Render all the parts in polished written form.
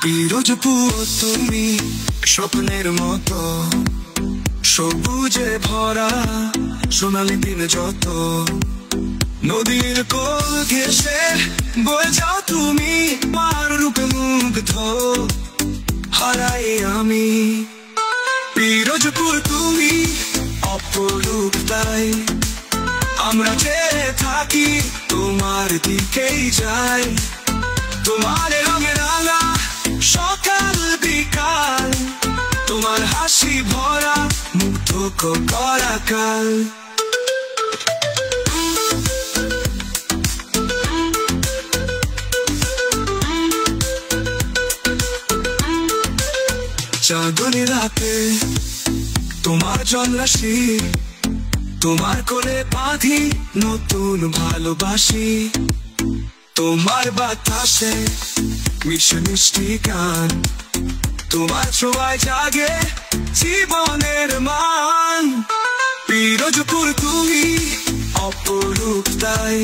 পিরোজপুর তুমি স্বপ্নের মতো, সবুজে ভরা সোনালি দিন যত। নদীর কোল ঘেঁষে বয়ে যাও তুমি, মার রূপে মুগ্ধ হারাই আমি। পিরোজপুর তুমি অপরূপ তাই, আমরা যে থাকি তোমার দিকেই যাই। তোমার রঙে রাঙা সকাল বিকাল, তোমার হাসি ভরা মুগ্ধ করা কাল। চাঁদনি রাতে তোমার জলরাশি, তোমার কোলে বাঁধি নতুন ভালোবাসি। তোমার বাতাসে মিশে মিষ্টি গান, তোমার ছোঁয়ায় জাগে জীবনের মান। পিরোজপুর তুমি অপরূপ তাই,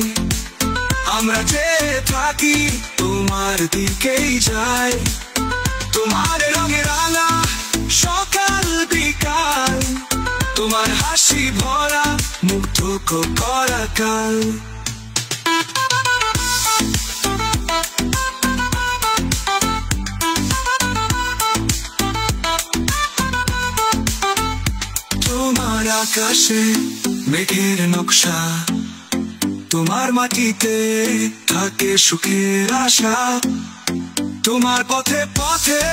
আমরা যে থাকি তোমার দিকেই যাই। তোমার রঙে রাঙা সকাল বিকাল, তোমার হাসি ভরা মুগ্ধ করা কাল। তোমার আকাশে মেঘের নকশা, তোমার মাটিতে থাকে সুখের আশা। তোমার পথে পথে